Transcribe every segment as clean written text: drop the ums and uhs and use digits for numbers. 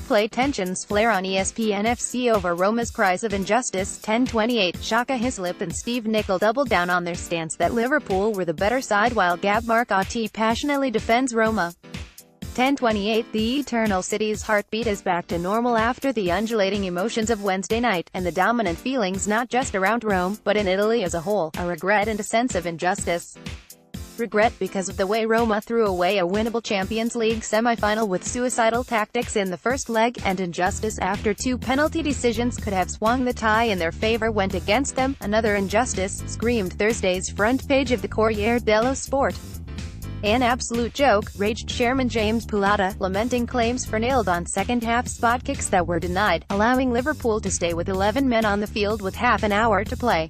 playTensions flare on ESPN FC over Roma's cries of injustice. 10:28, Shaka, Hislop and Nicol doubled down on their stance that Liverpool were the better side while Gab Marcotti passionately defends Roma. 10:28, the Eternal City's heartbeat is back to normal after the undulating emotions of Wednesday night, and the dominant feelings not just around Rome, but in Italy as a whole, a regret and a sense of injustice. Regret because of the way Roma threw away a winnable Champions League semi-final with suicidal tactics in the first leg, and injustice after two penalty decisions could have swung the tie in their favor went against them. Another injustice, screamed Thursday's front page of the Corriere dello Sport. An absolute joke, raged chairman James Pulata, lamenting claims for nailed-on second-half spot kicks that were denied, allowing Liverpool to stay with 11 men on the field with half an hour to play.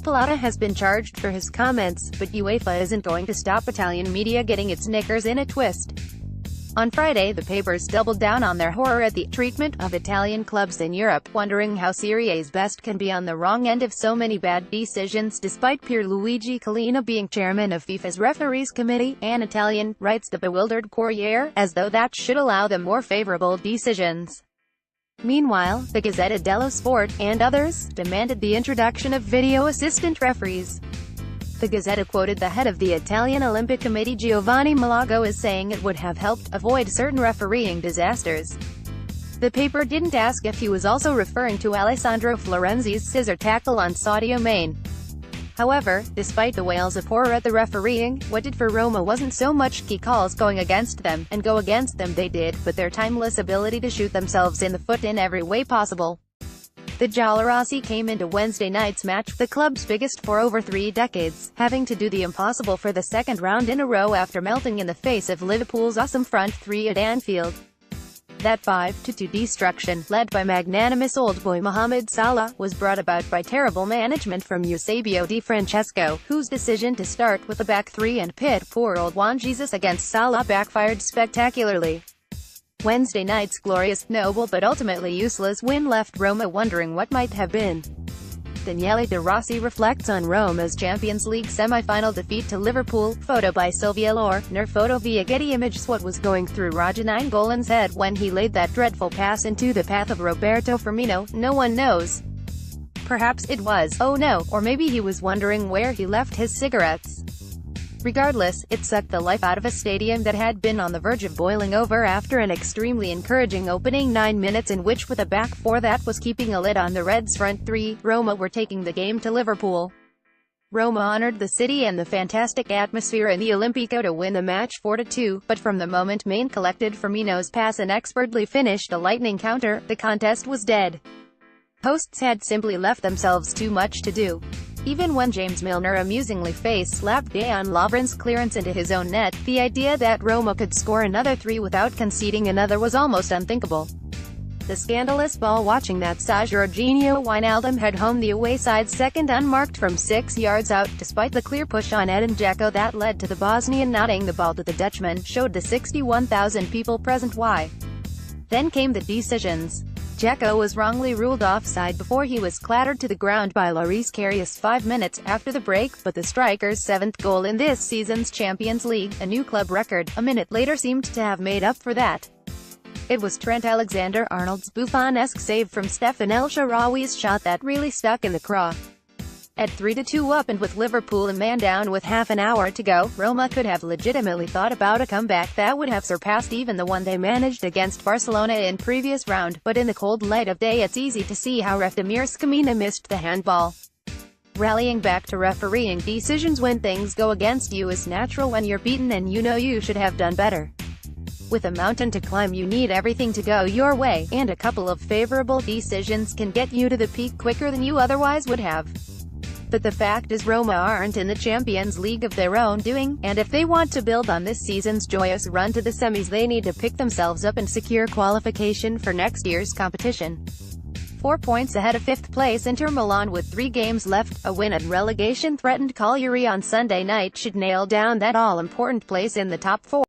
Pulata has been charged for his comments, but UEFA isn't going to stop Italian media getting its knickers in a twist. On Friday, the papers doubled down on their horror at the treatment of Italian clubs in Europe, wondering how Serie A's best can be on the wrong end of so many bad decisions. Despite Pierluigi Collina being chairman of FIFA's referees committee, an Italian, writes the bewildered Corriere, as though that should allow them more favorable decisions. Meanwhile, the Gazzetta dello Sport, and others, demanded the introduction of video assistant referees. The Gazzetta quoted the head of the Italian Olympic Committee Giovanni Malago as saying it would have helped avoid certain refereeing disasters. The paper didn't ask if he was also referring to Alessandro Florenzi's scissor tackle on Sadio Mane. However, despite the wails of horror at the refereeing, what did for Roma wasn't so much key calls going against them, and go against them they did, but their timeless ability to shoot themselves in the foot in every way possible. The Giallorossi came into Wednesday night's match, the club's biggest for over 3 decades, having to do the impossible for the second round in a row after melting in the face of Liverpool's awesome front three at Anfield. That 5-2 destruction, led by magnanimous old boy Mohamed Salah, was brought about by terrible management from Eusebio Di Francesco, whose decision to start with the back three and pit poor old Juan Jesus against Salah backfired spectacularly. Wednesday night's glorious, noble but ultimately useless win left Roma wondering what might have been. Daniele De Rossi reflects on Roma's Champions League semi-final defeat to Liverpool. Photo by Silvia Lorner. Photo via Getty Images. What was going through Raja Nainggolan's head when he laid that dreadful pass into the path of Roberto Firmino? No one knows. Perhaps it was, oh no, or maybe he was wondering where he left his cigarettes. Regardless, it sucked the life out of a stadium that had been on the verge of boiling over after an extremely encouraging opening 9 minutes in which, with a back four that was keeping a lid on the Reds' front three, Roma were taking the game to Liverpool. Roma honored the city and the fantastic atmosphere in the Olimpico to win the match 4-2, but from the moment Mane collected Firmino's pass and expertly finished a lightning counter, the contest was dead. Hosts had simply left themselves too much to do. Even when James Milner amusingly face-slapped Dejan Lovren's clearance into his own net, the idea that Roma could score another 3 without conceding another was almost unthinkable. The scandalous ball watching that saw Jorginho Wijnaldum head home the away side's second unmarked from 6 yards out, despite the clear push on Edin Dzeko that led to the Bosnian nodding the ball to the Dutchman, showed the 61,000 people present why. Then came the decisions. Dzeko was wrongly ruled offside before he was clattered to the ground by Loris Karius 5 minutes after the break, but the striker's 7th goal in this season's Champions League, a new club record, a minute later seemed to have made up for that. It was Trent Alexander-Arnold's Buffon-esque save from Stefan El Shaarawy's shot that really stuck in the craw. At 3-2 up and with Liverpool a man down with half an hour to go, Roma could have legitimately thought about a comeback that would have surpassed even the one they managed against Barcelona in previous round, but in the cold light of day it's easy to see how ref Damir Scamina missed the handball. Rallying back to refereeing decisions when things go against you is natural when you're beaten and you know you should have done better. With a mountain to climb you need everything to go your way, and a couple of favorable decisions can get you to the peak quicker than you otherwise would have. But the fact is Roma aren't in the Champions League of their own doing, and if they want to build on this season's joyous run to the semis they need to pick themselves up and secure qualification for next year's competition. 4 points ahead of 5th place Inter Milan with 3 games left, a win at relegation-threatened Cagliari on Sunday night should nail down that all-important place in the top 4.